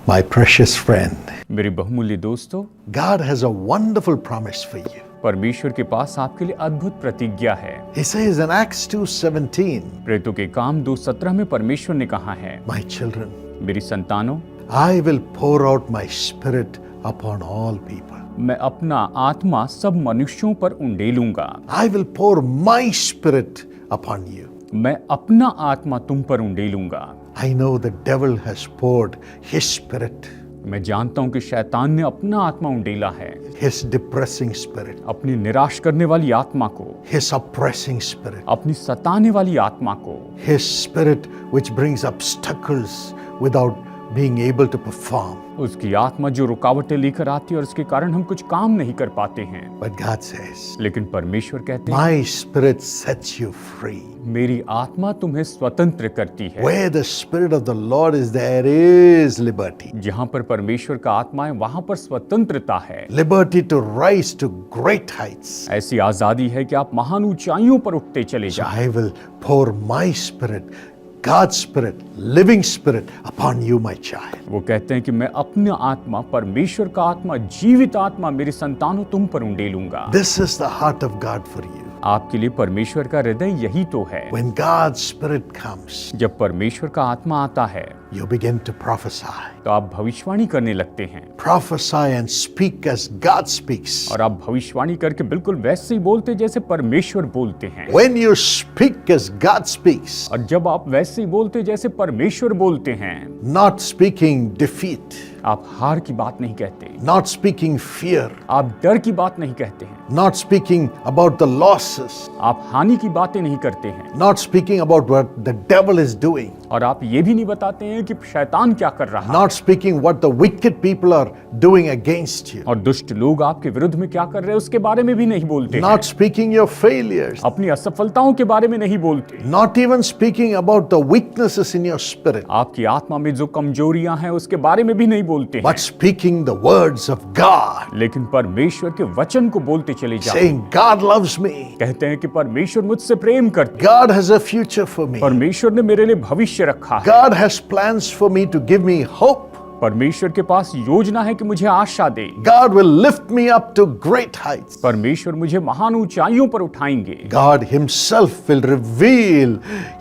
My precious friend, मेरे बहुमूल्य दोस्तों, God has a wonderful promise for you. परमेश्वर के पास आपके लिए अद्भुत प्रतिज्ञा है। He says in Acts 2:17, प्रेरितों के काम 2:17 में परमेश्वर ने कहा है, My children, मेरी संतानों, I will pour out my spirit upon all people. मैं अपना आत्मा सब मनुष्यों पर उंडेलूंगा। I will pour my spirit upon you. मैं अपना आत्मा तुम पर उंडेलूंगा। I know the devil has poured his spirit, मैं जानता हूं कि शैतान ने अपना आत्मा उंडेला है, his depressing spirit, अपनी निराश करने वाली आत्मा को, his oppressing spirit, अपनी सताने वाली आत्मा को, his spirit which brings obstacles without being able to perform. उसकी आत्मा जो रुकावटें लेकर आती है और उसके कारण हम कुछ काम नहीं कर पाते हैं। But God says, लेकिन परमेश्वर कहते हैं, My spirit sets you free. मेरी आत्मा तुम्हें स्वतंत्र करती है। Where the spirit of the Lord is, there is liberty. जहां पर परमेश्वर का आत्मा है वहां पर स्वतंत्रता है। Liberty to rise to great heights. ऐसी आजादी है कि आप महान ऊंचाइयों पर उठते चले So जाएं। I will pour my spirit, God's spirit, living spirit upon you, my child. वो कहते हैं कि मैं अपना आत्मा, परमेश्वर का आत्मा, जीवित आत्मा मेरे संतानों तुम पर उंडेलूंगा। This is the heart of God for you. आपके लिए परमेश्वर का हृदय यही तो है। When God's spirit comes, जब परमेश्वर का आत्मा आता है you begin to prophesy. तो आप भविष्यवाणी करने लगते हैं Prophesy and speak as God speaks. और आप भविष्यवाणी करके बिल्कुल वैसे ही बोलते जैसे परमेश्वर बोलते हैं। When you speak as God speaks, और जब आप वैसे ही बोलते जैसे परमेश्वर बोलते हैं, not speaking defeat, आप हार की बात नहीं कहते, not speaking fear, आप डर की बात नहीं कहते हैं, not speaking about the losses, आप हानि की बातें नहीं करते हैं, not speaking about what the devil is doing, और आप ये भी नहीं बताते हैं कि शैतान क्या कर रहा है, not speaking what the wicked people are doing against you, और दुष्ट लोग आपके विरुद्ध में क्या कर रहे हैं उसके बारे में भी नहीं बोलते हैं, not speaking your failures, अपनी असफलताओं के बारे में नहीं बोलते, not even speaking about the weaknesses in your spirit, आपकी आत्मा में जो कमजोरियां हैं उसके बारे में भी नहीं बोलते हैं, but speaking the words of God, लेकिन परमेश्वर के वचन को बोलते चले जाते हैं। saying, God loves me, कहते हैं कि परमेश्वर मुझसे प्रेम करते, God has a future for me, परमेश्वर ने मेरे लिए भविष्य रखा है, God has plans for me to give me hope, परमेश्वर के पास योजना है कि मुझे आशा दे, God will lift me up to great heights, परमेश्वर मुझे महान ऊंचाइयों पर उठाएंगे, God himself will reveal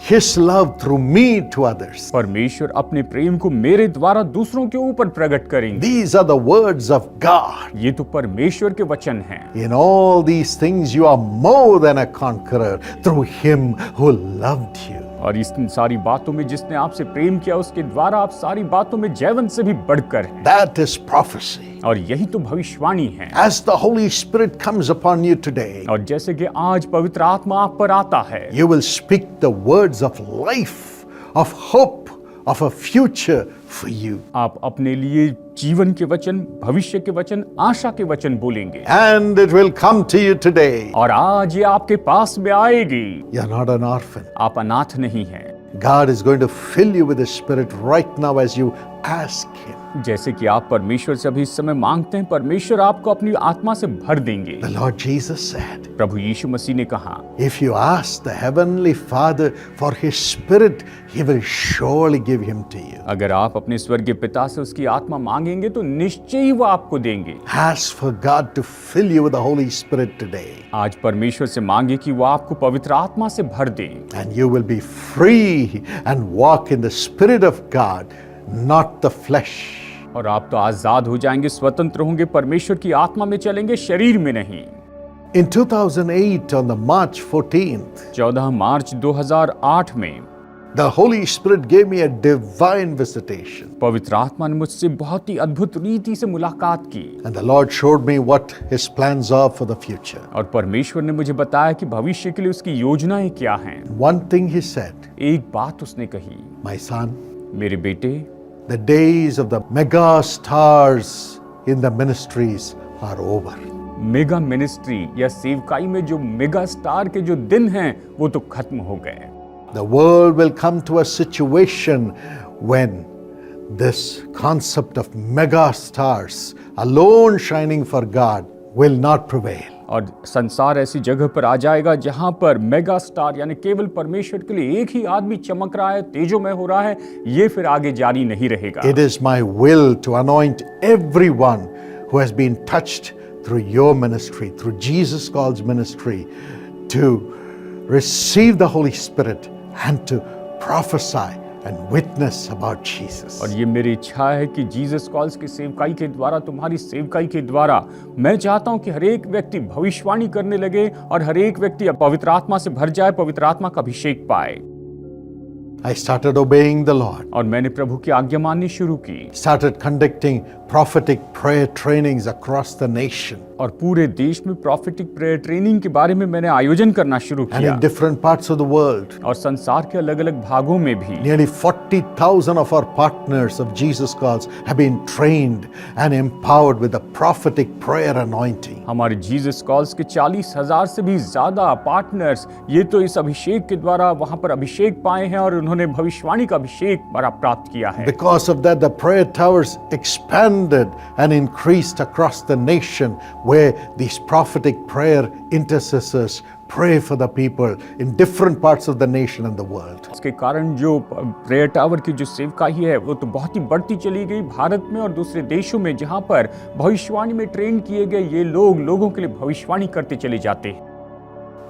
his love through me to others. परमेश्वर अपने प्रेम को मेरे द्वारा दूसरों के ऊपर प्रकट करेंगे। These are the words of God. ये तो परमेश्वर के वचन हैं। In all these things you are more than a conqueror through him who loved you. और इस सारी बातों में जिसने आपसे प्रेम किया उसके द्वारा आप सारी बातों में जयवंत से भी बढ़कर हैं। That is prophecy. और यही तो भविष्यवाणी है। As the Holy Spirit comes upon you today, और जैसे कि आज पवित्र आत्मा आप पर आता है, you will speak the words of life, of hope, of a future for you. आप अपने लिए जीवन के वचन, भविष्य के वचन, आशा के वचन बोलेंगे। And it will come to you today. और आज ये आपके पास में आएगी। You're not an orphan. आप अनाथ नहीं हैं। God is going to fill you with the Spirit right now as you ask him. जैसे कि आप परमेश्वर से अभी इस समय मांगते हैं, परमेश्वर आपको अपनी आत्मा से भर देंगे। The Lord Jesus said, प्रभु यीशु मसीह ने कहा, if you ask the Heavenly Father for His Spirit, He will surely give Him to you. अगर आप अपने स्वर्गीय पिता से उसकी आत्मा मांगेंगे तो निश्चय ही वो आपको देंगे। Ask for God to fill you with the Holy Spirit today. आज परमेश्वर से मांगे कि वो आपको पवित्र आत्मा से भर दे, And you will be free and walk in the Spirit of God, not the flesh. और आप तो आजाद हो जाएंगे, स्वतंत्र होंगे, परमेश्वर की आत्मा में चलेंगे, शरीर में नहीं। In 2008, on the March 14th, 14 मार्च 2008 में the Holy Spirit gave me a divine visitation. पवित्र आत्मा ने मुझसे बहुत ही अद्भुत रीति से मुलाकात की, And the Lord showed me what His plans are for the future. और परमेश्वर ने मुझे बताया कि भविष्य के लिए उसकी योजनाएं क्या हैं। One thing He said, एक बात उसने कही, my son, मेरे बेटे, the days of the mega stars in the ministries are over. Mega ministry या सेवकाई में जो मेगा स्टार के जो दिन हैं वो तो खत्म हो गए। The world will come to a situation when this concept of mega stars alone shining for God will not prevail. और संसार ऐसी जगह पर आ जाएगा जहां पर मेगा स्टार यानी केवल परमेश्वर के लिए एक ही आदमी चमक रहा है, तेजोमय हो रहा है, ये फिर आगे जारी नहीं रहेगा। It is my will to anoint everyone who has been touched through your ministry, through Jesus Calls ministry, to receive the Holy Spirit and to prophesy and witness about Jesus. और ये मेरी इच्छा है कि जीसस कॉल्स की सेवकाई के द्वारा, तुम्हारी सेवकाई के द्वारा मैं चाहता हूं कि हर एक व्यक्ति भविष्यवाणी करने लगे और हर एक व्यक्ति पवित्र आत्मा से भर जाए, पवित्र आत्मा का अभिषेक पाए। I started obeying the Lord. और मैंने प्रभु की आज्ञा माननी शुरू की। Started conducting prophetic prayer trainings across the nation. और पूरे देश में प्रॉफिटिक प्रेयर ट्रेनिंग के बारे में मैंने आयोजन करना शुरू And किया। in different parts of the world. और संसार के अलग-अलग भागों में भी Nearly 40,000 of our partners of Jesus Calls have been trained and empowered with the prophetic prayer anointing. हमारे जीसस कॉल्स के 40,000 से भी ज्यादा पार्टनर्स ये तो इस अभिषेक के द्वारा वहां पर अभिषेक पाए हैं और उन्होंने भविष्यवाणी का अभिषेक बड़ा प्राप्त किया है। Because of that, the prayer towers expanded and increased across the nation, where these prophetic prayer intercessors pray for the people in different parts of the nation and the world. इसके कारण जो प्रेयर टावर की जो सेवकाई है वो तो बहुत ही बढ़ती चली गई भारत में और दूसरे देशों में, जहां पर भविष्यवाणी में ट्रेन किए गए ये लोगों के लिए भविष्यवाणी करते चले जाते हैं।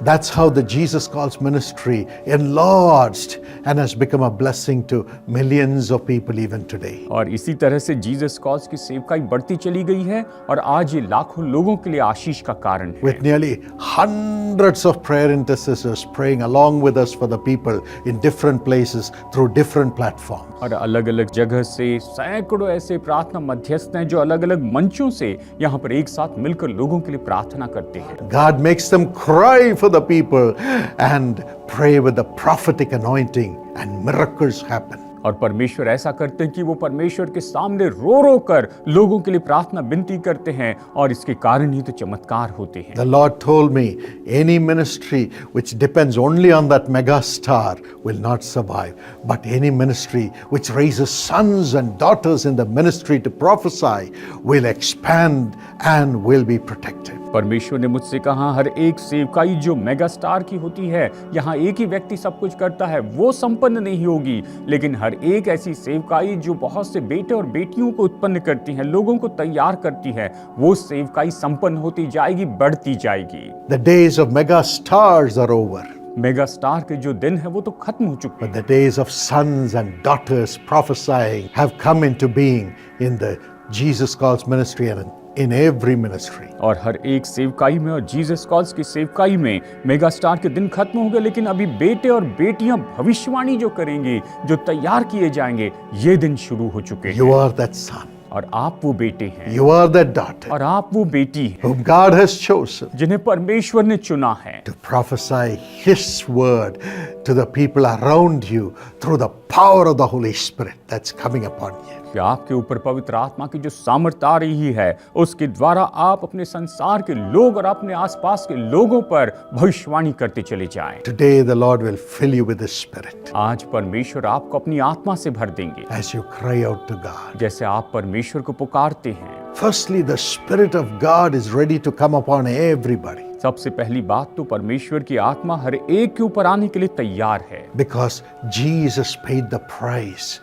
That's how the Jesus Calls ministry enlarged and has become a blessing to millions of people even today. और इसी तरह से जीसस कॉल्स की सेवकाई बढ़ती चली गई है और आज ये लाखों लोगों के लिए आशीष का कारण है। With nearly hundreds of prayer intercessors praying along with us for the people in different places through different platforms. और अलग-अलग जगह से सैकड़ों ऐसे प्रार्थना मध्यस्थ हैं जो अलग-अलग मंचों से यहाँ पर एक साथ मिलकर लोगों के लिए प्रार्थना करते हैं। God makes them cry for the people and pray with the prophetic anointing, and miracles happen. और परमेश्वर ऐसा करते हैं कि वो परमेश्वर के सामने रो कर लोगों के लिए प्रार्थना विनती करते हैं और इसके कारण ही तो चमत्कार होते हैं। The Lord told me, any ministry which depends only on that mega star will not survive, but any ministry which raises sons and daughters in the ministry to prophesy will expand and will be protected. परमेश्वर ने मुझसे कहा, हर एक सेवकाई जो mega star की होती है, यहाँ एक ही व्यक्ति सब कुछ करता है, वो संपन्न नहीं होगी, लेकिन हर एक ऐसी सेवकाई जो बहुत से बेटे और बेटियों को उत्पन्न करती है, लोगों को तैयार करती है, वो सेवकाई संपन्न होती जाएगी, बढ़ती जाएगी। The days of mega stars are over. Mega star के जो दिन है वो तो खत्म हो चुके हैं। But the days of sons and daughters prophesying have come into being in the Jesus Calls ministry and in every ministry. और हर एक सेवकाई में और जीसस कॉल्स की सेवकाई में मेगा स्टार के दिन खत्म हो गए, लेकिन अभी बेटे और बेटियां भविष्यवाणी जो करेंगे, जो तैयार किए जाएंगे, ये दिन शुरू हो चुके हैं। You are that son. और आप वो बेटे हैं। You are that daughter. और आप वो बेटी हैं Whom God has chosen जिन्हें परमेश्वर ने चुना है to prophesy His word to the people around you through the power of the Holy Spirit that's coming upon you. कि आपके ऊपर पवित्र आत्मा की जो सामर्थ आ रही है, उसके द्वारा आप अपने संसार के लोग और अपने आसपास के लोगों पर भविष्यवाणी करते चले जाएं। Today the Lord will fill you with His Spirit आज परमेश्वर आपको अपनी आत्मा से भर देंगे as you cry out to God. जैसे आप परमेश्वर को पुकारते हैं। Firstly, the Spirit of God is ready to come upon everybody सबसे पहली बात तो परमेश्वर की आत्मा हर एक के ऊपर आने के लिए तैयार है, because Jesus paid the price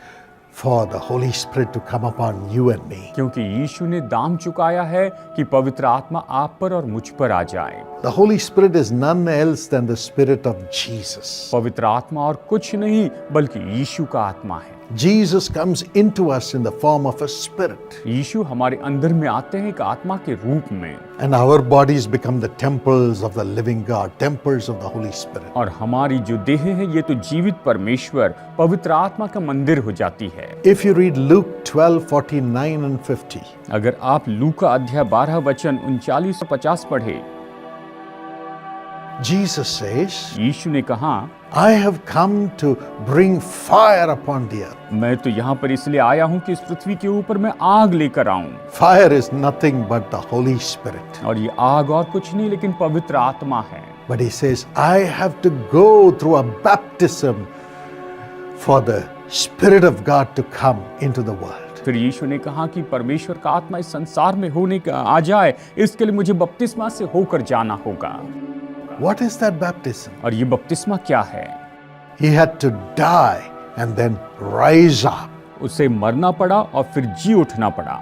for the Holy Spirit to come upon you and me. क्योंकि यीशु ने दाम चुकाया है कि पवित्र आत्मा आप पर और मुझ पर आ जाए। The Holy Spirit is none else than the Spirit of Jesus. पवित्र आत्मा और कुछ नहीं बल्कि यीशु का आत्मा है। Jesus comes into us in the form of a spirit, यीशु हमारे अंदर में आते हैं एक आत्मा के रूप में, and our bodies become the temples of the living God, temples of the Holy Spirit. और हमारी जो देह है ये तो जीवित परमेश्वर पवित्र आत्मा का मंदिर हो जाती है। If you read Luke 12:49 and 50, अगर आप लूका अध्याय 12 वचन 39 और 50 पढ़े, Jesus says, यीशु ने कहा, I have come to bring fire upon the earth. मैं तो यहाँ पर इसलिए आया हूँ कि इस पृथ्वी के ऊपर मैं आग लेकर आऊं। Fire is nothing but the Holy Spirit. और ये आग और कुछ नहीं लेकिन पवित्र आत्मा है। But he says, I have to go through a baptism for the Spirit of God to come into the world. फिर यीशु ने कहा कि परमेश्वर का आत्मा इस संसार में होने का आ जाए, इसके लिए मुझे बपतिस्मा से होकर जाना होगा। What is that baptism? और ये बपतिस्मा क्या है? He had to die and then rise up. उसे मरना पड़ा और फिर जी उठना पड़ा।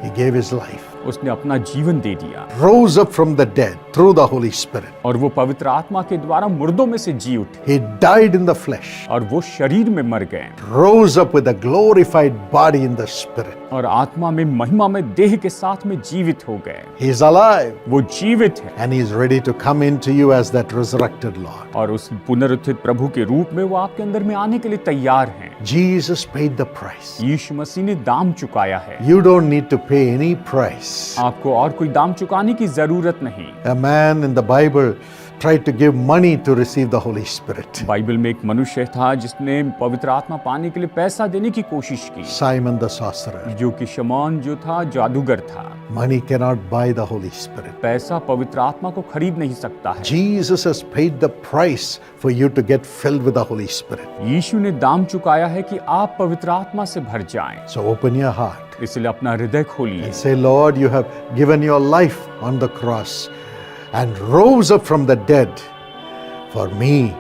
He gave his life, उसने अपना जीवन दे दिया rose up from the dead through the Holy Spirit. और वो पवित्र आत्मा के द्वारा मुर्दों में से जी उठे He died in the flesh, और वो शरीर में मर गए rose up with a glorified body in the Spirit. और आत्मा में महिमा में देह के साथ में जीवित हो गए। He is alive वो जीवित है and he is ready to come into you as that resurrected Lord. और उस पुनरुत्थित प्रभु के रूप में वो आपके अंदर में आने के लिए तैयार हैं। Jesus paid the price. यीशु मसीह ने दाम चुकाया है। You don't need to pay any price. आपको और कोई दाम चुकाने की जरूरत नहीं। A man in the Bible tried to give money to receive the Holy Spirit. Bible में एक मनुष्य था जिसने पवित्र आत्मा पाने के लिए पैसा देने की कोशिश की, Simon the sorcerer. जो कि शमौन जो था जादूगर था। Money cannot buy the Holy Spirit. पैसा पवित्र आत्मा को खरीद नहीं सकता है। Jesus has paid the price for you to get filled with the Holy Spirit. यीशु ने दाम चुकाया है कि आप पवित्र आत्मा से भर जाएं। So open your heart इसलिए अपना हृदय खोलिए and say, Lord, you have given your life on the cross and rose up from the dead for me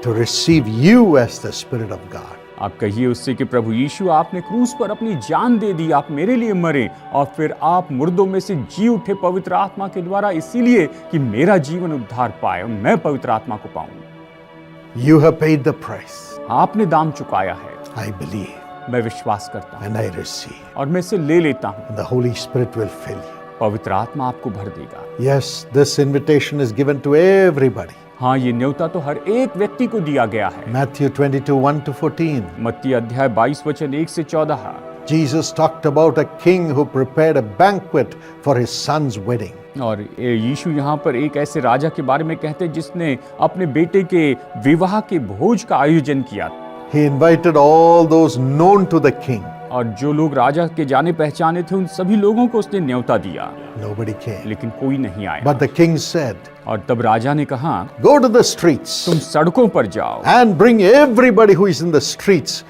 to receive you as the Spirit of God. आप कहिए उससे कि प्रभु यीशु, आपने क्रूस पर अपनी जान दे दी, आप मेरे लिए मरे और फिर आप मुर्दों में से जी उठे पवित्र आत्मा के द्वारा, इसीलिए कि मेरा जीवन उद्धार पाए और मैं पवित्र आत्मा को पाऊं। You have paid the price. आपने दाम चुकाया है। I believe मैं विश्वास करता हूं and I receive. और मैं इसे ले लेता हूं। The Holy Spirit will fill you. पवित्र आत्मा आपको भर देगा। Yes, this invitation is given to everybody. हाँ, ये न्योता तो हर एक व्यक्ति को दिया गया है। Matthew 22:1-14. मत्ती अध्याय 22 वचन 1 से 14। Jesus talked about a king who prepared a banquet for his son's wedding. और यीशु यहाँ पर एक ऐसे राजा के बारे में कहते हैं जिसने अपने बेटे के विवाह के भोज का आयोजन किया। He invited all those known to the king. और जो लोग राजा के जाने पहचाने थे उन सभी लोगों को उसने न्योता दिया, Nobody came. लेकिन कोई नहीं आया। But the king said, और तब राजा ने कहा, Go to the streets तुम सड़कों पर जाओ and bring everybody who is in the streets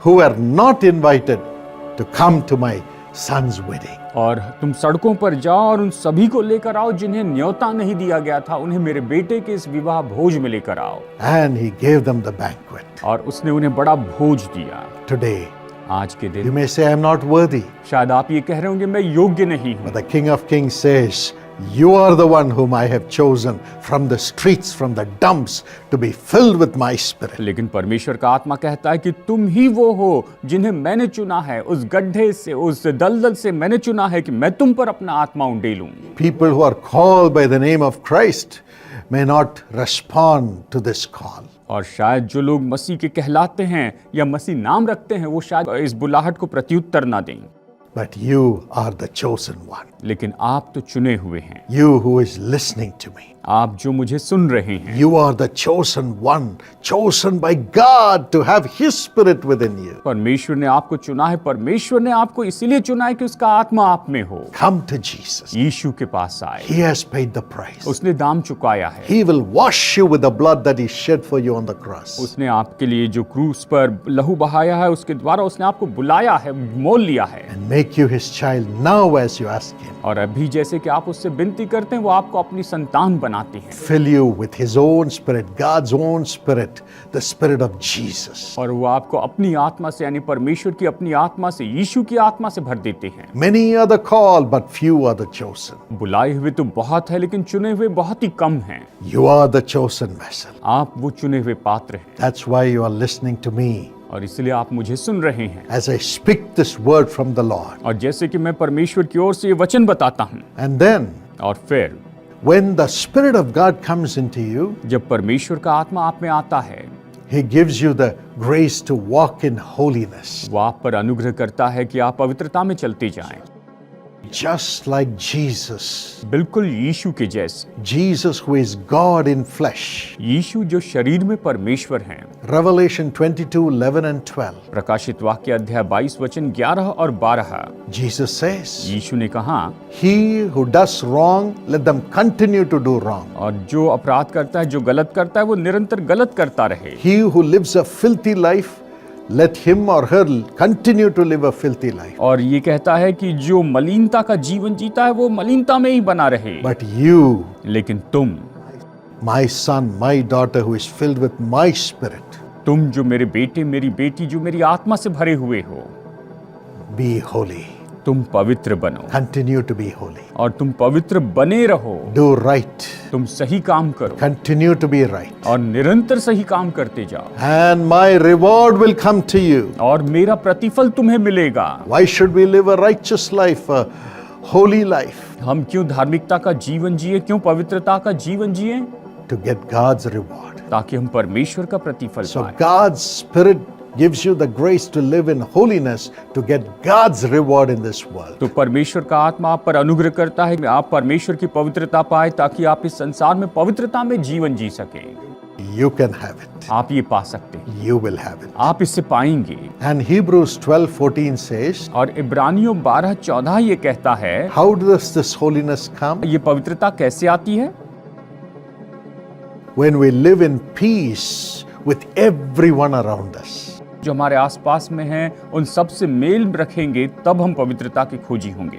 who are not invited to come to my son's wedding. और तुम सड़कों पर जाओ और उन सभी को लेकर आओ जिन्हें न्योता नहीं दिया गया था, उन्हें मेरे बेटे के इस विवाह भोज में लेकर आओ। And he gave them the banquet. और उसने उन्हें बड़ा भोज दिया। Today, आज के you दिन may say, I am not worthy. शायद आप ये कह रहे होंगे मैं योग्य नहीं हूँ, But the King of Kings says, You are the one whom I have chosen from the streets, from the dumps, to be filled with my spirit. लेकिन परमेश्वर का आत्मा कहता है कि तुम ही वो हो जिन्हें मैंने चुना है, उस गड्ढे से, उस दलदल से मैंने चुना है कि मैं तुम पर अपना आत्मा उंडेलूं। People who are called by the name of Christ may not respond to this call. और शायद जो लोग मसीह के कहलाते हैं या मसीह नाम रखते हैं वो शायद इस बुलाहट को प्रत्युत्तर ना दें। But you are the chosen one. लेकिन आप तो चुने हुए हैं। You who is listening to me. आप जो मुझे सुन रहे हैं, You are the chosen one, chosen by God to have His Spirit within you. परमेश्वर ने आपको चुना है। परमेश्वर ने आपको इसीलिए चुना है कि उसका आत्मा आप में हो। Come to Jesus. यीशु के पास आए, He has paid the price. उसने दाम चुकाया है। He will wash you with the blood that He shed for you on the cross. उसने आपके लिए जो क्रूस पर लहू बहाया है उसके द्वारा उसने आपको बुलाया है, मोल लिया है। And make you His child now as you ask Him. और अभी जैसे कि आप उससे विनती करते हैं वो आपको अपनी संतान बनाते हैं। Fill you with His own Spirit, God's own Spirit, the Spirit of Jesus. और वो आपको अपनी आत्मा से यानी परमेश्वर की अपनी आत्मा से, यीशु की आत्मा से भर देते हैं। Many are the called, but few are the chosen. बुलाए हुए तो बहुत है लेकिन चुने हुए बहुत ही कम हैं। You are the chosen vessel. आप वो चुने हुए पात्र हैं That's why you are listening to me और इसलिए आप मुझे सुन रहे हैं। as I speak this word from the Lord. और जैसे कि मैं परमेश्वर की ओर से ये वचन बताता हूँ, And then, और फिर when the Spirit of God comes into you, जब परमेश्वर का आत्मा आप में आता है, He gives you the grace to walk in holiness. वो आप पर अनुग्रह करता है कि आप पवित्रता में चलते जाएं, Just like Jesus. बिल्कुल यीशु के जैसे। Jesus who is God in flesh. यीशु जो शरीर में परमेश्वर हैं। Revelation 22:11 and 12. प्रकाशित वाक्य अध्याय 22 वचन 11 और 12। Jesus says, यीशु ने कहा, He who does wrong, let them continue to do wrong. और जो अपराध करता है, जो गलत करता है, वो निरंतर गलत करता रहे। He who lives a filthy life, let him or her continue to live a filthy life. और ये कहता है कि जो मलिनता का जीवन जीता है वो मलिनता में ही बना रहे। But you, लेकिन तुम, my son, my daughter, who is filled with my spirit, तुम जो मेरे बेटे मेरी बेटी जो मेरी आत्मा से भरे हुए हो, be holy. तुम पवित्र बनो Continue to be holy. और तुम पवित्र बने रहो। Do right. तुम सही काम करो Continue to be right. और निरंतर सही काम करते जाओ And my reward will come to you. और मेरा प्रतिफल तुम्हें मिलेगा। Why should we live a righteous life, a holy life? हम क्यों धार्मिकता का जीवन जिए, क्यों पवित्रता का जीवन जिए? To get God's reward. ताकि हम परमेश्वर का प्रतिफल So पाएं। God's Spirit gives you the grace to live in holiness to get God's reward in this world. तो परमेश्वर का आत्मा आप पर अनुग्रह करता है कि आप परमेश्वर की पवित्रता पाए ताकि आप इस संसार में पवित्रता में जीवन जी सकें। You can have it. आप ये पा सकते हैं, You will have it. आप इससे पाएंगे। And Hebrews 12:14 says, और इब्रानियों 12:14 ये कहता है, how does this holiness come? ये पवित्रता कैसे आती है? When we live in peace with everyone around us. जो हमारे आसपास में हैं उन सब से मेल रखेंगे तब हम पवित्रता के खोजी होंगे।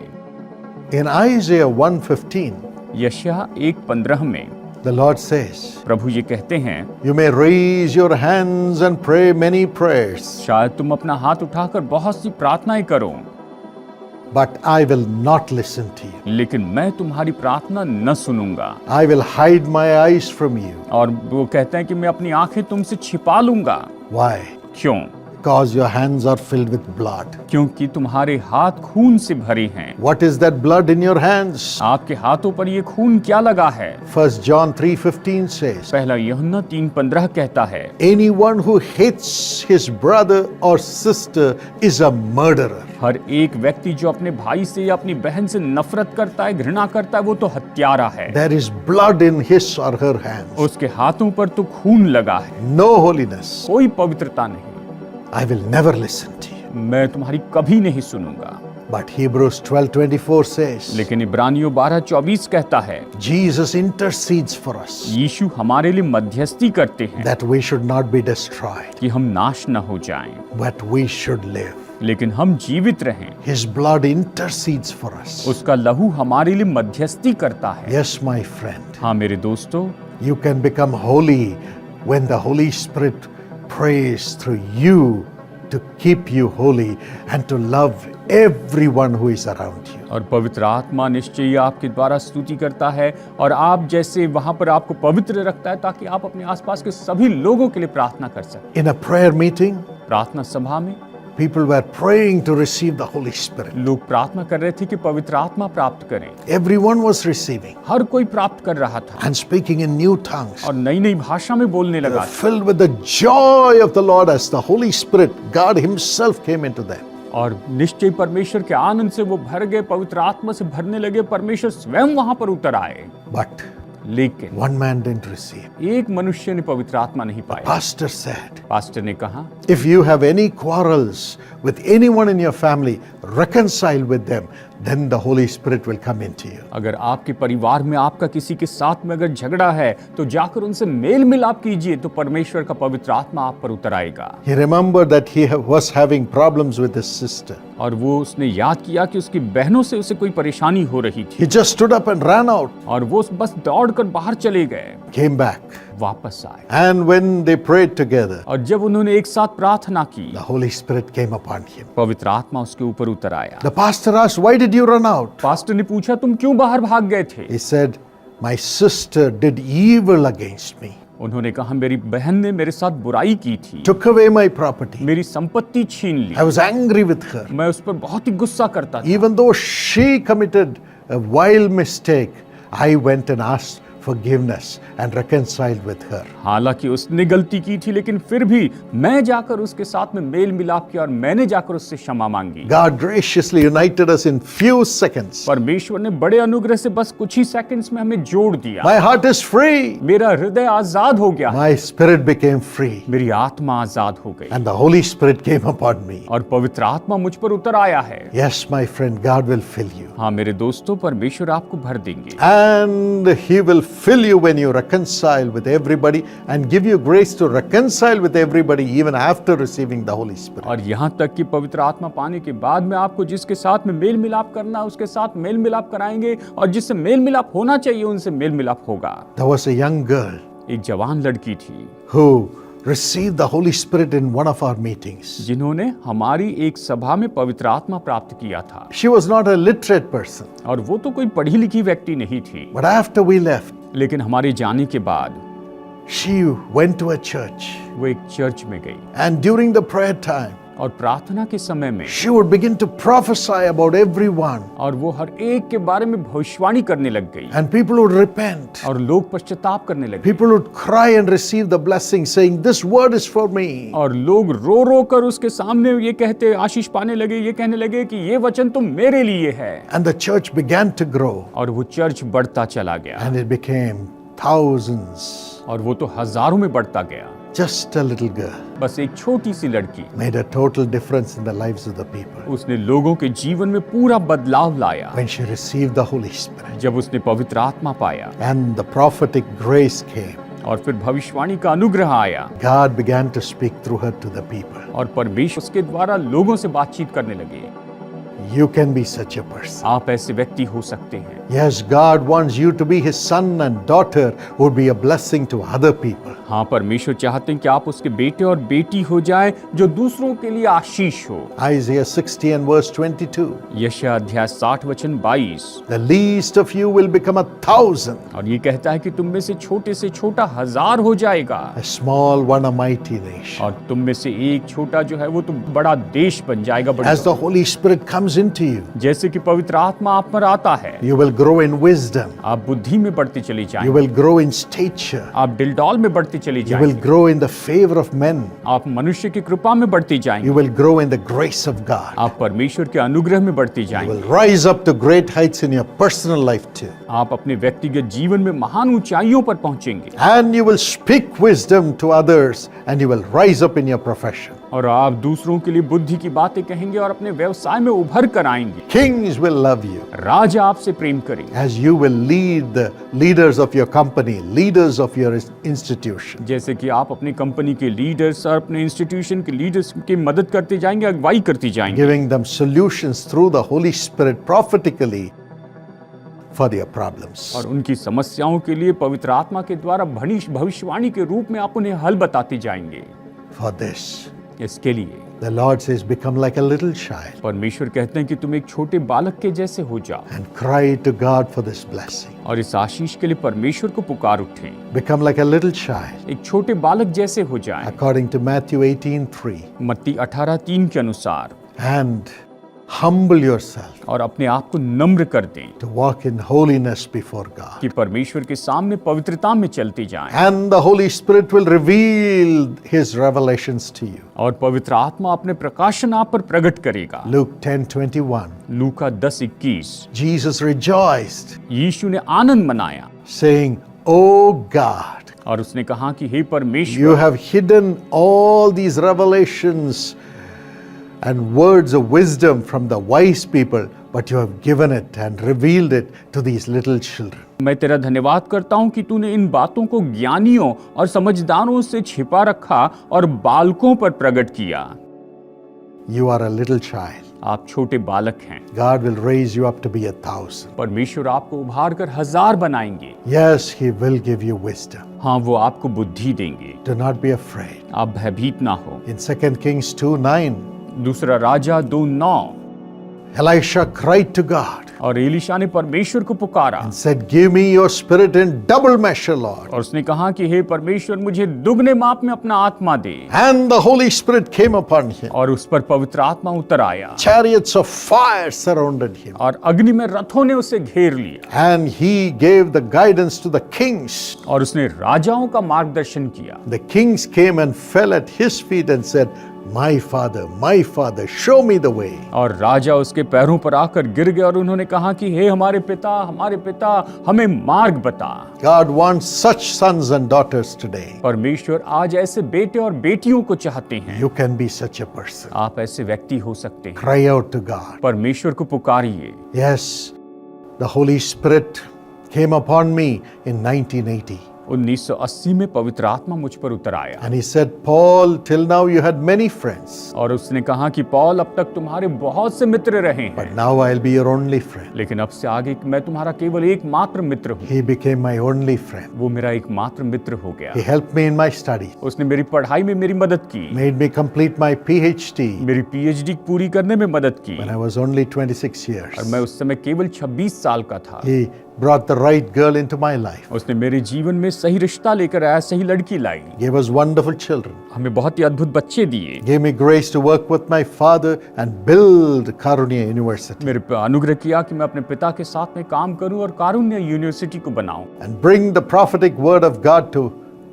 In Isaiah 1:15, यशायाह 1:15 में the Lord says, प्रभु ये कहते हैं, you may raise your hands and pray many prayers, शायद तुम अपना हाथ उठाकर बहुत सी प्रार्थनाएं करो, but I will not listen to you. लेकिन मैं तुम्हारी प्रार्थना न सुनूंगा। I will hide my eyes from you. और वो कहते हैं कि मैं अपनी आंखें तुमसे छिपा लूंगा। Why? क्यों? Because your hands are filled with blood. क्योंकि तुम्हारे हाथ खून से भरे हैं। What is that blood in your hands? आपके हाथों पर ये खून क्या लगा है? 1 John 3:15 says, पहला यूहन्ना 3:15 कहता है, anyone who hates his brother or sister is a murderer. हर एक व्यक्ति जो अपने भाई से या अपनी बहन से नफरत करता है, घृणा करता है, वो तो हत्यारा है। There is blood in his or her hands. उसके हाथों पर तो खून लगा है, No holiness. कोई पवित्रता नहीं। I will never listen to you. मैं तुम्हारी कभी नहीं सुनूंगा। But Hebrews 12:24 says, लेकिन इब्रानियों 12:24 कहता है, Jesus intercedes for us यीशु हमारे लिए मध्यस्थी करते हैं that we should not be destroyed, कि हम नाश न हो जाएं, but we should live. लेकिन हम जीवित रहें। His blood intercedes for us. उसका लहू हमारे लिए मध्यस्थी करता है। Yes, my friend, हाँ मेरे दोस्तों, you can become holy when the Holy Spirit prays through you to keep you holy and to love everyone who is around you. और पवित्र आत्मा निश्चय ही आपके द्वारा स्तुति करता है और आप जैसे वहां पर आपको पवित्र रखता है ताकि आप अपने आसपास के सभी लोगों के लिए प्रार्थना कर सकें। In a prayer meeting, प्रार्थना सभा में people were praying to receive the Holy Spirit. लोग प्रार्थना कर रहे थे कि पवित्र आत्मा प्राप्त करें। Everyone was receiving हर कोई प्राप्त कर रहा था and speaking in new tongues. और नई नई भाषा में बोलने They were लगा filled with the joy of the Lord as the Holy Spirit, God Himself, came into them. और निश्चय परमेश्वर के आनंद से वो भर गए, पवित्र आत्मा से भरने लगे, परमेश्वर स्वयं वहां पर उतर आए। But लेकिन one man didn't receive. एक मनुष्य ने पवित्र आत्मा नहीं पाया। Pastor said, पास्टर ने कहा, if you have any quarrels with anyone in your family, reconcile with them, then the Holy Spirit will come into you. अगर आपके परिवार में आपका किसी के साथ में अगर झगड़ा है तो जाकर उनसे मेल मिलाप कीजिए तो परमेश्वर का पवित्र आत्मा आप पर उतर आएगा। He remembered that he was having problems with his sister. और वो उसने याद किया कि उसकी बहनों से उसे कोई परेशानी हो रही थी He just stood up and ran out, और वो बस दौड़कर बाहर चले गए, came back. वापस आए। And when they prayed together, और जब उन्होंने एक साथ प्रार्थना की, the Holy Spirit came upon him. पवित्र आत्मा उसके ऊपर उतर आया। The pastor asked, why did you run out? Pastor ने पूछा, तुम क्यों बाहर भाग गए थे? He said, my sister did evil against me, उन्होंने कहा, मेरी बहन ने मेरे साथ बुराई की थी, took away my property. मेरी संपत्ति छीन ली। I was angry with her. मैं उस पर बहुत ही गुस्सा करता था। Even though she committed a vile mistake, I went and asked forgiveness and reconciled with her. हालांकि उसने गलती की थी लेकिन फिर भी मैं जाकर उसके साथ में मेल मिलाप किया और मैंने जाकर उससे क्षमा मांगी। God graciously united us in few seconds. परमेश्वर ने बड़े अनुग्रह से बस कुछ ही सेकंड्स में हमें जोड़ दिया। My heart is free. मेरा हृदय आजाद हो गया, My spirit became free. मेरी आत्मा आजाद हो गई And the Holy Spirit came upon me. और पवित्र आत्मा मुझ पर उतर आया है। Yes, my friend, God will fill you. हाँ मेरे दोस्तों, परमेश्वर आपको भर देंगे And He will fill you when you reconcile with everybody and give you grace to reconcile with everybody even after receiving the Holy Spirit. और यहाँ तक कि पवित्र आत्मा पाने के बाद में आपको जिसके साथ में मेल मिलाप करना है उसके साथ मेल मिलाप कराएंगे, और जिससे मेल मिलाप होना चाहिए उनसे मेल मिलाप होगा। There was a young girl एक जवान लड़की थी who received the Holy Spirit in one of our meetings. जिन्होंने हमारी एक सभा में पवित्र आत्मा प्राप्त किया था। She was not a literate person, और वो तो कोई पढ़ी लिखी व्यक्ति नहीं थी, but after we left, लेकिन हमारे जाने के बाद she went to a church, वो एक चर्च में गई and during the prayer time, और प्रार्थना के समय में she would begin to prophesy about everyone, और वो हर एक के बारे में भविष्यवाणी करने लग गई, and people would repent. और लोग पश्चाताप करने लगे, People would cry and receive the blessing, saying, "This word is for me." और लोग रो रो कर उसके सामने ये कहते आशीष पाने लगे, ये कहने लगे कि ये वचन तो मेरे लिए है। And the church began to grow, और वो चर्च बढ़ता चला गया, and it became thousands. और वो तो हजारों में बढ़ता गया। Just a little girl बस एक छोटी सी लड़की made a total difference in the lives of the people उसने लोगों के जीवन में पूरा बदलाव लाया when she received the Holy Spirit. जब उसने पवित्र आत्मा पाया And the prophetic grace came. और फिर भविष्यवाणी का अनुग्रह आया, God began to speak through her to the people. और परमेश्वर उसके द्वारा लोगों से बातचीत करने लगे। You can be such a person. आप ऐसे व्यक्ति हो सकते हैं। Yes, God wants you to be His son and daughter who would be a blessing to other people. हाँ, परमेश्वर चाहते हैं कि आप उसके बेटे और बेटी हो जाए जो दूसरों के लिए आशीष हो। Isaiah 60 and verse 22. यशायाह अध्याय 60 वचन 22। The least of you will become 1,000, और ये कहता है कि तुम में से छोटा 1000 हो जाएगा, a small one a mighty nation. और तुम में से एक छोटा जो है वो तो बड़ा देश बन जाएगा। As the Holy Spirit comes into you, जैसे कि पवित्र आत्मा आप पर आता है, you will grow in wisdom. आप बुद्धि में बढ़ते चले You जाएंगे, will grow in stature. आप डिलडॉल में बढ़ते चले You will जाएंगे, grow in the favor of men. आप मनुष्य की कृपा में बढ़ते जाएंगे, You will grow in the grace of God. आप परमेश्वर के अनुग्रह में बढ़ते You जाएंगे, will rise up to great heights in your personal life too. आप अपने व्यक्तिगत जीवन में महान ऊंचाइयों पर पहुंचेंगे, And you will speak wisdom to others and you will rise up in your profession. और आप दूसरों के लिए बुद्धि की बातें कहेंगे और अपने व्यवसाय में उभर कर आएंगे। Kings will love you राजा आपसे प्रेम करेंगे, as you will lead the leaders of your company, leaders of your institution. जैसे कि आप अपनी कंपनी के लीडर्स और अपने इंस्टीट्यूशन के लीडर्स की मदद करते जाएंगे, अगुवाई करती जाएंगे, Giving them solutions through the Holy Spirit prophetically for their problems. और उनकी समस्याओं के लिए पवित्र आत्मा के द्वारा भविष्यवाणी के रूप में आप उन्हें हल बताते जाएंगे। For this, इसके लिए the Lord says, become like a little child परमेश्वर कहते हैं कि तुम एक छोटे बालक के जैसे हो जाओ, and cry to God for this blessing. और इस आशीष के लिए परमेश्वर को पुकार उठें। Become like a little child, एक छोटे बालक जैसे हो जाएं, according to Matthew 18:3, मत्ती 18:3 के अनुसार, and humble yourself और अपने आप को नम्र कर दें to walk in holiness before God. कि परमेश्वर के सामने पवित्रता में चलते जाएं, And the Holy Spirit will reveal His revelations to you. और पवित्र आत्मा अपने प्रकाशन आप पर प्रकट करेगा। Luke 10:21, लूका 10:21। Jesus rejoiced, यीशु ने आनंद मनाया saying, "O God, और उसने कहा कि हे you परमेश्वर, have hidden all these revelations and words of wisdom from the wise people, but you have given it and revealed it to these little children." मैं तेरा धन्यवाद करता हूँ कि तूने इन बातों को ज्ञानियों और समझदारों से छिपा रखा और बालकों पर प्रकट किया। You are a little child. आप छोटे बालक हैं, God will raise you up to be 1,000. परमेश्वर आपको उभार कर 1000 बनाएंगे। Yes, He will give you wisdom. हाँ, वो आपको बुद्धि देंगे, Do not be afraid. आप भयभीत ना हो। In 2 Kings 2:9, दूसरा राजा 2:9, Elisha cried to God और एलीशा ने परमेश्वर को पुकारा and said, "Give me your spirit in double measure, Lord." और उसने कहा कि हे परमेश्वर, मुझे दुगने माप में अपना आत्मा दे। And the Holy Spirit came upon him. और उस पर पवित्र आत्मा उतर आया, Chariots of fire surrounded him. और अग्नि में रथों ने उसे घेर लिया, And he gave the guidance to the kings. और उसने राजाओं का मार्गदर्शन किया। The kings came and fell at his feet and said, my father, show me the way." और राजा उसके पैरों पर आकर गिर गए और उन्होंने कहा कि हे हमारे पिता, हमें मार्ग बता। God wants such sons and daughters today. परमेश्वर आज ऐसे बेटे और बेटियों को चाहते हैं। You can be such a person. आप ऐसे व्यक्ति हो सकते हैं। Cry out to God. परमेश्वर को पुकारिए। Yes, the Holy Spirit came upon me in 1980. 1980 में पवित्र आत्मा मुझ पर उतर आया And he said, Paul, till now you had many friends, और उसने कहा कि पॉल, अब तक तुम्हारे बहुत से मित्र रहे but हैं, now I'll be your only friend. लेकिन अब से आगे मैं तुम्हारा केवल एकमात्र मित्र हूँ। He became my only friend. वो मेरा एकमात्र मित्र हो गया। He helped me in my studies, उसने मेरी पढ़ाई में मेरी मदद की, made me complete my PhD मेरी पीएचडी पूरी करने में मदद की, when I was only 26 और years. मैं उस समय केवल 26 साल का था। He brought the right girl into my life, उसने मेरे जीवन में सही रिश्ता लेकर आया, सही लड़की लाई, gave us wonderful children, हमें बहुत ही अद्भुत बच्चे दिए, gave me grace to work with my father and build Karunya University मेरे पे अनुग्रह किया कि मैं अपने पिता के साथ में काम करूं और कारुण्य यूनिवर्सिटी को बनाऊं and bring the prophetic word of God to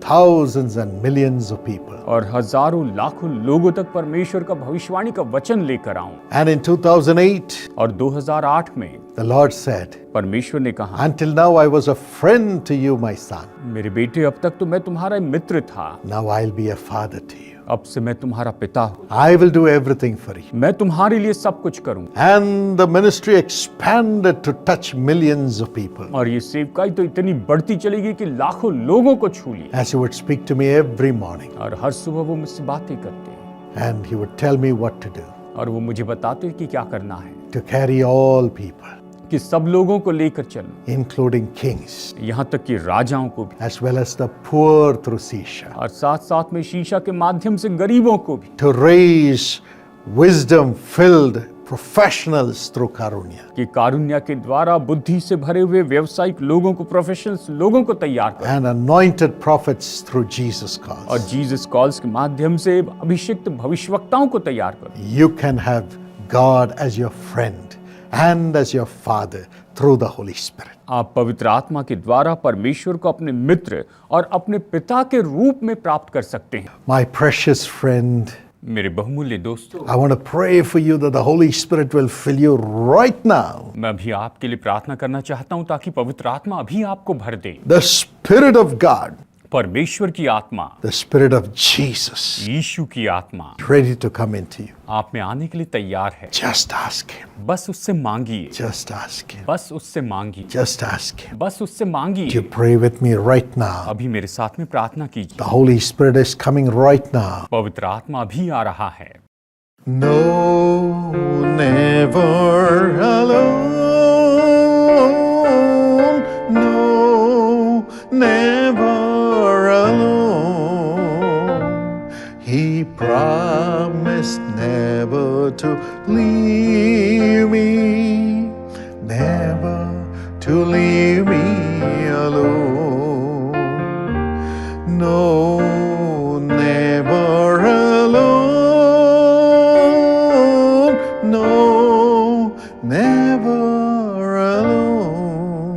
thousands and millions of people. और हजारों लाखों लोगों तक परमेश्वर का भविष्यवाणी का वचन लेकर आऊं। And in 2008, और 2008 में the Lord said, परमेश्वर ने कहा, Until now I was a friend to you, my son. मेरे बेटे, अब तक तो मैं तुम्हारा मित्र था, Now I'll be a father to you. अब से मैं तुम्हारा पिता हूं, I will do everything for you. मैं तुम्हारे लिए सब कुछ करूं। And the ministry expanded to touch millions of people. और ये सेवकाई तो इतनी बढ़ती चलेगी कि लाखों लोगों को छू ली। As he would speak to me every morning, और हर सुबह वो मुझसे बातें करते and he would tell me what to do और वो मुझे बताते कि क्या करना है, to carry all people, कि सब लोगों को लेकर चलूं, including kings, यहाँ तक कि राजाओं को भी, as well as the poor through Sisha, और साथ साथ में शीशा के माध्यम से गरीबों को भी, to raise wisdom-filled professionals through Karunya. कि कारुण्य के द्वारा बुद्धि से भरे हुए व्यावसायिक लोगों को, प्रोफेशनल्स लोगों को तैयार कर, And anointed prophets through Jesus और calls. जीसस कॉल्स के माध्यम से अभिषिक्त भविष्यवक्ताओं को तैयार कर, You can have God as your friend and as your father through the Holy Spirit. आप पवित्र आत्मा के द्वारा परमेश्वर को अपने मित्र और अपने पिता के रूप में प्राप्त कर सकते हैं। My precious friend, मेरे बहुमूल्य दोस्तों, I want to pray for you that the Holy Spirit will fill you right now. मैं अभी आपके लिए प्रार्थना करना चाहता हूं ताकि पवित्र आत्मा अभी आपको भर दे। The Spirit of God, परमेश्वर की आत्मा, the Spirit of Jesus, यीशु की आत्मा ready to come into you. आप में आने के लिए तैयार है। Just ask Him. बस उससे मांगिए, Just ask Him. बस उससे मांगिए, Just ask Him. बस उससे You मांगिए। pray with me right now. अभी मेरे साथ में प्रार्थना कीजिए। The Holy Spirit is coming right now. पवित्र आत्मा अभी आ रहा है। No, never alone. No, never alone. He promised never to leave me, never to leave me alone. No, never alone. No, never alone.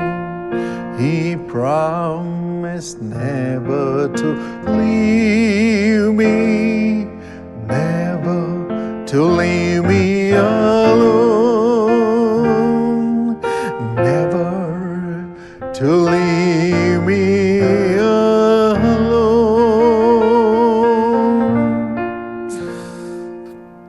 He promised never to leave me, never to leave me alone, never to leave me alone.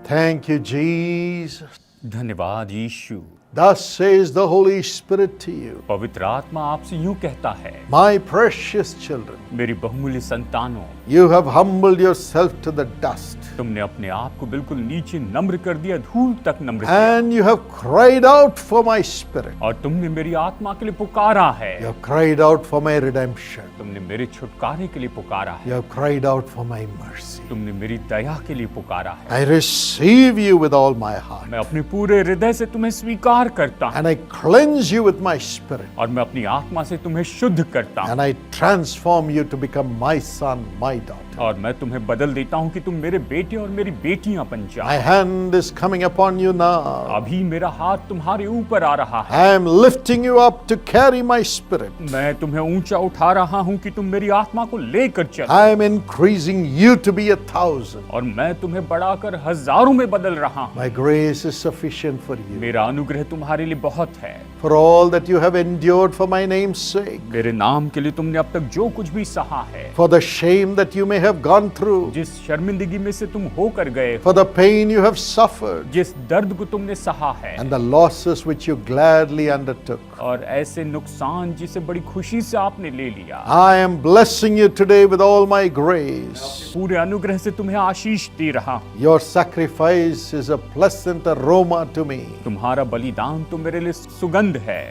Thank you, Jesus. धन्यवाद यीशु। Thus says the Holy Spirit to you, पवित्र आत्मा आपसे यूं कहता है, my precious children, मेरी बहुमूल्य संतानों, you have humbled yourself to the dust, तुमने अपने आप को बिल्कुल नीचे नम्र कर दिया, धूल तक नम्र किया, and you have cried out for my spirit. और तुमने मेरी आत्मा के लिए पुकारा है, You have cried out for my redemption. तुमने मेरे छुटकारे के लिए पुकारा You है, have cried out for my mercy. तुमने मेरी दया के लिए पुकारा है। I receive you with all my heart, मैं अपने पूरे हृदय से तुम्हें स्वीकार करता हूँ, and I cleanse you with my spirit, और मैं अपनी आत्मा से तुम्हें शुद्ध करता हूँ, and I transform you to become my son, my daughter. और मैं तुम्हें बदल देता हूँ कि तुम मेरे बेटे और मेरी बेटियां बन My जाओ। hand is coming upon you now. अभी मेरा हाथ तुम्हारे ऊपर आ रहा है, I am lifting you up to carry my spirit. मैं तुम्हें ऊंचा उठा रहा हूँ कि तुम मेरी आत्मा को लेकर चलो, I am increasing you to be 1,000. और मैं तुम्हें बढ़ाकर हजारों में बदल रहा हूँ। My grace is sufficient for you. मेरा अनुग्रह तुम्हारे लिए बहुत है। For all that you have endured for my name's sake. मेरे नाम के लिए तुमने अब तक जो कुछ भी सहा है, For the shame that you may have gone through, जिस शर्मिंदगी में से तुम होकर गए हो, for the pain you have suffered, जिस दर्द को तुमने सहा है, and the losses which you gladly undertook. और ऐसे नुकसान जिसे बड़ी खुशी से आपने ले लिया। I am blessing you today with all my grace. पूरे अनुग्रह से तुम्हें आशीष दे रहा हूँ। Your sacrifice is a pleasant aroma to me. तुम्हारा बलिदान तो मेरे लिए सुगंध है,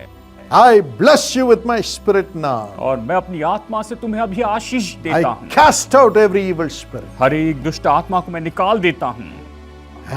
I bless you with my spirit now. और मैं अपनी आत्मा से तुम्हें अभी आशीष देता I हूँ। cast out every evil spirit, हर एक दुष्ट आत्मा को मैं निकाल देता हूँ,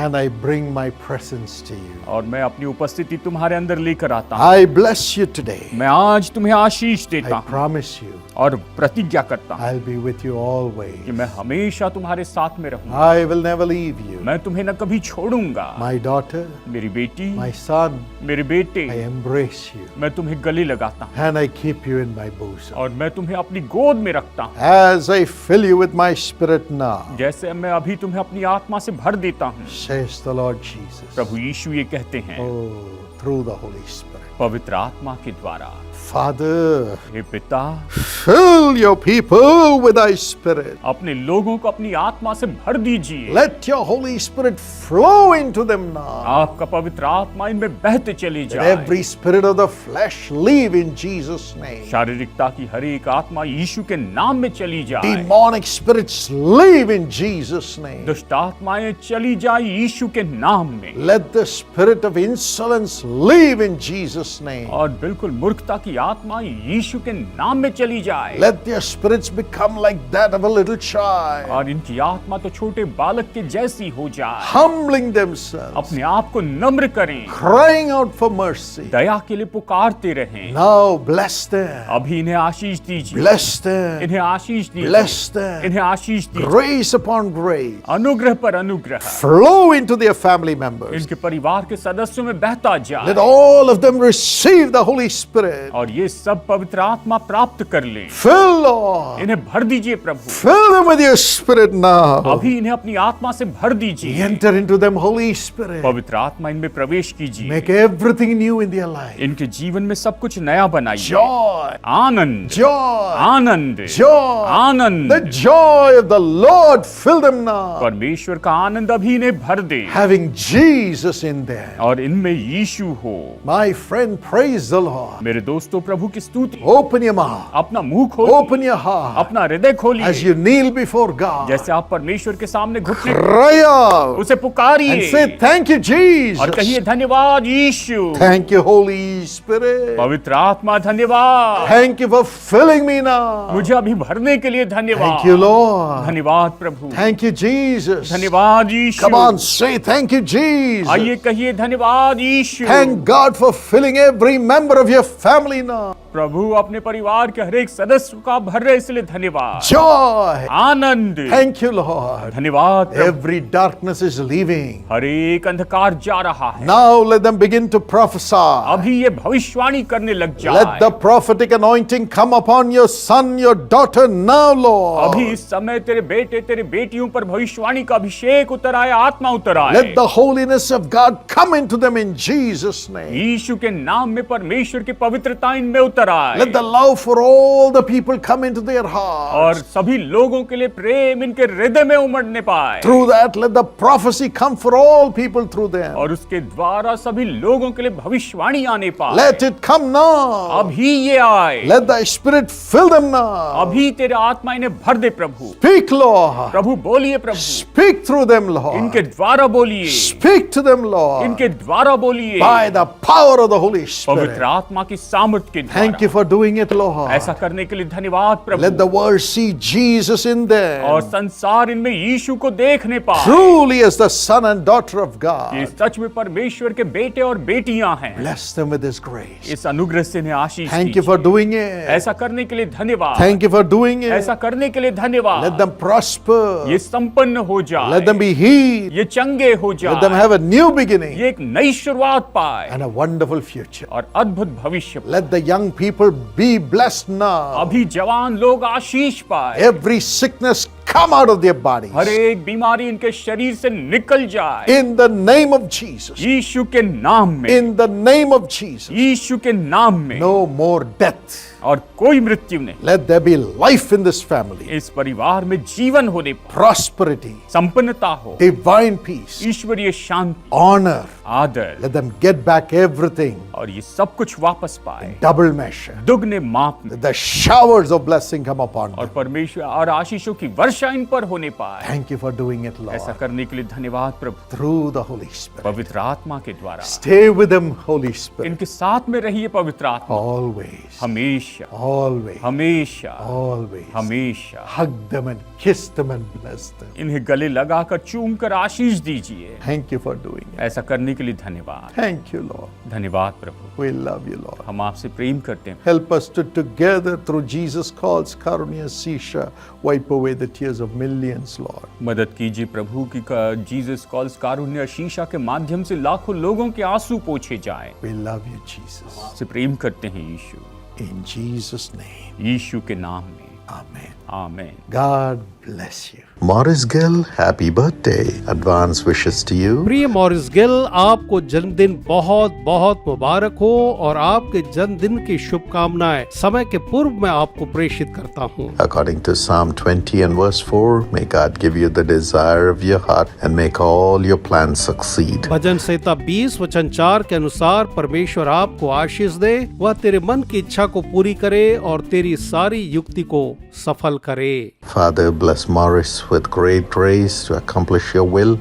and I bring my presence to you. और मैं अपनी उपस्थिति तुम्हारे अंदर लेकर आता हूँ। I bless you today. मैं आज तुम्हें आशीष देता I हूँ promise you, और प्रतिज्ञा करता हूँ I'll be with you कि always. मैं हमेशा तुम्हारे साथ में रहूंगा। I will never leave you. मैं तुम्हें न कभी छोड़ूंगा। My daughter, मेरी बेटी, my son, मेरे बेटे, I embrace you, मैं तुम्हें गले लगाता हूँ and I keep you in my bosom. और मैं तुम्हें अपनी गोद में रखता हूँ। As I fill you with my spirit now, जैसे मैं अभी तुम्हें अपनी आत्मा से भर देता हूँ, says the Lord Jesus. प्रभु यीशु ये कहते हैं, Oh, through the Holy Spirit. पवित्र आत्मा के द्वारा। Father, हे पिता, fill your people with thy spirit. अपने लोगों को अपनी आत्मा से भर दीजिए। Let your Holy Spirit flow into them now. आपका पवित्र आत्मा इनमें बहते चली Let जाए। every spirit of the flesh leave in Jesus' name. शारीरिकता की हर एक आत्मा यीशु के नाम में चली जाए। Demonic spirits leave in Jesus' name. दुष्ट आत्माएं चली जाए यीशु के नाम में। Let the spirit of insolence leave in Jesus' name. और बिल्कुल मूर्खता की आत्मा यीशु के नाम में चली जाए। Let their spirits become like that of a little child, और इनकी आत्मा तो छोटे बालक के जैसी हो जाए। humbling themselves, अपने आप को नम्र करें, crying out for mercy. दया के लिए पुकारते रहें। Now bless them, अभी इन्हें आशीष दीजिए, bless them, इन्हें आशीष दीजिए, bless them. इन्हें आशीष दीजिए। Grace upon grace. अनुग्रह पर अनुग्रह Flow into their family members. इनके परिवार के सदस्यों में बहता Let जाए, all of them receive the Holy Spirit. और ये सब पवित्र आत्मा प्राप्त कर ले। Fill, Lord. इन्हें भर दीजिए प्रभु, Fill them with your Spirit now. अभी इन्हें अपनी आत्मा से भर दीजिए। Enter into them, Holy Spirit. पवित्र आत्मा इनमें प्रवेश कीजिए, Make everything new in their life. इनके जीवन में सब कुछ नया बनाइए। Joy, Anand, joy, Anand, joy. Anand. The joy of the Lord fill them now. परमेश्वर का आनंद अभी इन्हें भर दे, Having Jesus in them. और इनमें यीशु हो। My friend, praise the Lord. मेरे दोस्तों, प्रभु की स्तुति। Open your mouth. अपना मुंह खोलिए, Open your heart. अपना हृदय As खोलिए। you kneel before God. जैसे आप परमेश्वर के सामने घुटने Cry out उसे पुकारिए and say, thank you, और Jesus. कहिए धन्यवाद यीशु। Thank you, Holy Spirit. पवित्र आत्मा धन्यवाद, Thank you for filling me now. मुझे अभी भरने के लिए धन्यवाद। Thank you, Lord. धन्यवाद प्रभु, Thank you, Jesus. धन्यवाद यीशु। Come on, say thank you, Jesus. आइए कहिए धन्यवाद यीशु। Thank God for filling every member of your family now. प्रभु अपने परिवार के हर एक सदस्य का भर रहे, इसलिए धन्यवाद। Joy. Anand, Thank you, Lord. धन्यवाद प्रभु। Every darkness is leaving. हर एक अंधकार जा रहा है, Now let them begin to prophesy. अभी ये भविष्यवाणी करने लग Let जाए। the prophetic anointing come upon your son, your daughter now, Lord. अभी इस समय तेरे बेटे तेरे बेटियों पर भविष्यवाणी का अभिषेक उतर आए, आत्मा उतर आए। Let the holiness of God come into them in Jesus' name. यीशु के नाम में परमेश्वर की पवित्रता इनमें उतर आए, Let the love for all the people come into their और hearts. सभी लोगों के लिए प्रेम इनके हृदय में उमड़ने पाए, Through that, let the prophecy come for all people through them. और उसके द्वारा सभी लोगों के लिए भविष्यवाणी आने पाए। Let it come now. अभी ये आए, Let thy spirit fill them now. अभी तेरे आत्मा इन्हें भर दे प्रभु। Speak, Lord. प्रभु बोलिए प्रभु, Speak through them, इनके Lord. द्वारा बोलिए, Speak to them, Lord. इनके द्वारा बोलिए, By the power of the Holy पवित्र Spirit. आत्मा की सामर्थ्य के Thank you द्वारा। for doing it, Lord. ऐसा करने के लिए धन्यवाद Let the Prabhu, world see Jesus in और them. संसार इनमें यीशु को देखने पाए। Truly as the son and daughter of ये God. सच में परमेश्वर के बेटे और बेटियां हैं। Bless them with His grace. इस अनुग्रह से इन्हें आशीष Thank you दीजिए। for doing it. ऐसा करने के लिए धन्यवाद, Thank you for doing it. ऐसा करने के लिए धन्यवाद। Let them prosper. ये संपन्न हो जाए, Let them be healed. ये चंगे हो Let them जाए, have a new beginning ये एक नई शुरुआत पाए and a wonderful future. और अद्भुत भविष्य पाए। Let the young people be blessed now. अभी जवान लोग आशीष पाए, Every sickness come out of their bodies. हर एक बीमारी इनके शरीर से निकल जाए In the name of Jesus. यीशु के नाम में, In the name of Jesus. यीशु के नाम में। No more death. और कोई मृत्यु नहीं। Let there be life in this family. इस परिवार में जीवन होने पर, Prosperity. संपन्नता हो, Divine peace. ईश्वरीय शांति, Honor. आदर, Let them get back everything. और ये सब कुछ वापस पाए Double measure. दुगने माप में। The showers of blessing come upon और them. परमेश्वर और आशीषों की वर्षा इन पर होने पाए। Thank you for doing it, ऐसा Lord. करने के लिए धन्यवाद प्रभु। Through the Holy Spirit. पवित्र आत्मा के द्वारा Stay with them, Holy Spirit. इनके साथ में रहिए पवित्र आत्मा, Always. हमेशा Always. हमेशा Always. हमेशा। Hug them and kiss them and bless them. इन्हें गले लगाकर चूम कर आशीष दीजिए। Thank you for doing it. ऐसा करने के लिए धन्यवाद। Thank you, Lord. धन्यवाद प्रभु। We love you, Lord. हम आपसे प्रेम करते हैं। Help us to together through Jesus calls Karunya Sisha wipe away the tears of millions, Lord. मदद कीजिए प्रभु की जीसस कॉल्स कारुण्य शीशा के माध्यम से लाखों लोगों के आंसू पोंछे जाएं। We love you, Jesus. आपसे प्रेम करते हैं यीशु, In Jesus' name. यीशु के नाम में, Amen. आमीन। God bless you. Morris Gill, happy birthday. Advance wishes to you. प्रिय मॉरिस गिल, आपको जन्मदिन बहुत बहुत मुबारक हो और आपके जन्मदिन की शुभकामनाएं समय के पूर्व में आपको प्रेषित करता हूँ। According to Psalm 20 and verse 4, may God give you the desire of your heart and make all your plans succeed. भजन संहिता 20 वचन 4 के अनुसार परमेश्वर आपको आशीष दे, वह तेरे मन की इच्छा को पूरी करे और तेरी सारी युक्ति को सफल करे। Father, bless Morris with great grace to accomplish your will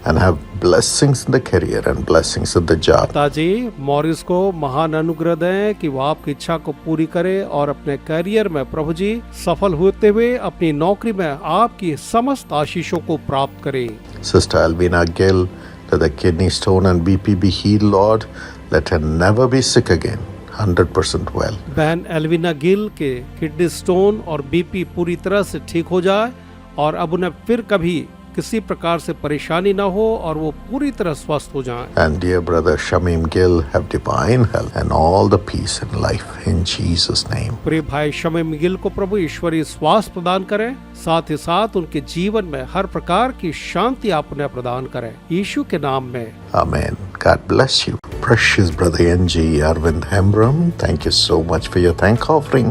and have blessings in the career and blessings in the job. पिताजी, मॉरिस को महान अनुग्रह दें कि वो आपकी इच्छा को पूरी करे और अपने करियर में प्रभु जी सफल होते हुए अपनी नौकरी में आपकी समस्त आशीषों को प्राप्त करे। Sister Alvina Gill, let the kidney stone and BP be healed, Lord. Let her never be sick again. 100% well. बहन एल्विना गिल के किडनी स्टोन और बीपी पूरी तरह से ठीक हो जाए और अब उन्हें फिर कभी किसी प्रकार से परेशानी न हो और वो पूरी तरह स्वस्थ हो जाएं। And dear brother Shamim Gill, have divine health and all the peace in life in Jesus' name. प्रिय भाई शमीम गिल को प्रभु ईश्वरीय स्वास्थ्य प्रदान करें, साथ ही साथ उनके जीवन में हर प्रकार की शांति आप उन्हें प्रदान करें, यीशु के नाम में। Amen. God bless you. Precious brother N.G. Arvind Hembram, thank you so much for your thank offering,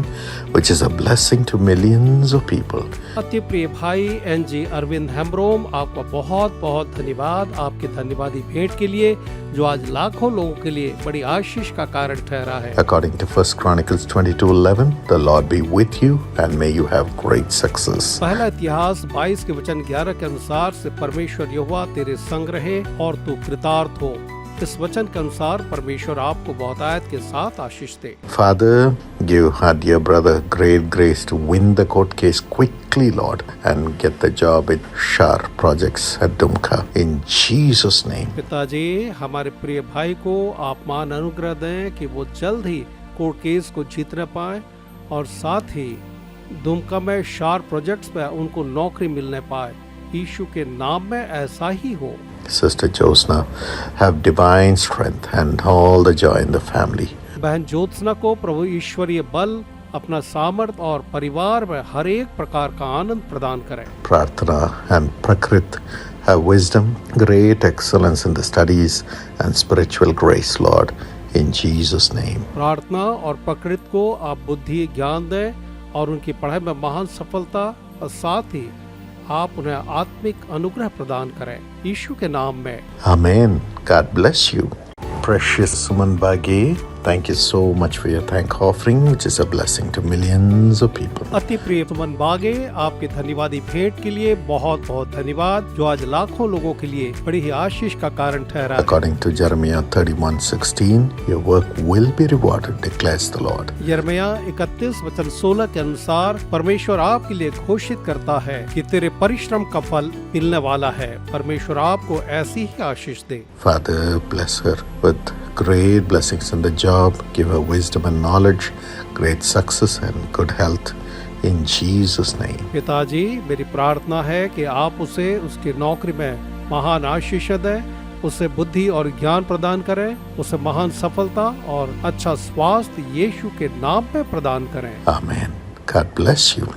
which is a blessing to millions of people. अति प्रिय भाई एनजी अरविंद हेम्ब्रोम, आपका बहुत बहुत धन्यवाद आपके धन्यवादी भेंट के लिए जो आज लाखों लोगों के लिए बड़ी आशीष का कारण ठहरा है। According to 1 Chronicles 22:11, the Lord be with you and may you have great success. पहला इतिहास 22 के वचन 11 के अनुसार से परमेश्वर यहोवा तेरे संग रहे और तू कृतार्थ हो। इस वचन के अनुसार परमेश्वर आपको बहुतायत के साथ आशीष दे। Father, give our dear brother great grace to win the court case quickly, Lord, and get the job in Shar Projects at Dumka. In Jesus' name. पिताजी, हमारे प्रिय भाई को आप मान अनुग्रह दें कि वो जल्द ही कोर्ट केस को जीतने पाए और साथ ही दुमका में शार प्रोजेक्ट्स में उनको नौकरी मिलने पाए। यीशु के नाम में ऐसा ही हो। Sister Josna, have divine strength and all the joy in the family. बहन ज्योत्सना को प्रभु ईश्वरीय बल, अपना सामर्थ और परिवार में हर एक प्रकार का आनंद प्रदान करें। Prarthana and Prakrit have wisdom, great excellence in the studies and spiritual grace, Lord, in Jesus' name. प्रार्थना और प्रकृति को आप बुद्धि ज्ञान दें और उनकी पढ़ाई में महान सफलता और साथ ही आप उन्हें आत्मिक अनुग्रह प्रदान करें, यीशु के नाम में। Amen. God bless you. Precious Suman Bagi, thank you so much for your thank offering, which is a blessing to millions of people. अति प्रिय सुमन बागे, आपके धन्यवादी भेंट के लिए बहुत बहुत धन्यवाद जो आज लाखों लोगों के लिए बड़ी ही आशीष का कारण ठहरा है। According to Jeremiah 31:16, your work will be rewarded, declares the Lord. यिर्मयाह 31 वचन 16 के अनुसार परमेश्वर आपके लिए घोषित करता है कि तेरे परिश्रम का फल मिलने वाला है। परमेश्वर आपको ऐसी ही आशीष दे। Father, bless her with great blessings in the job, give her wisdom and knowledge, great success and good health in Jesus' name. पिताजी, मेरी प्रार्थना है कि आप उसे उसकी नौकरी में महान आशीष दें, उसे बुद्धि और ज्ञान प्रदान करें, उसे महान सफलता और अच्छा स्वास्थ्य यीशु के नाम में प्रदान करें। Amen. God bless you.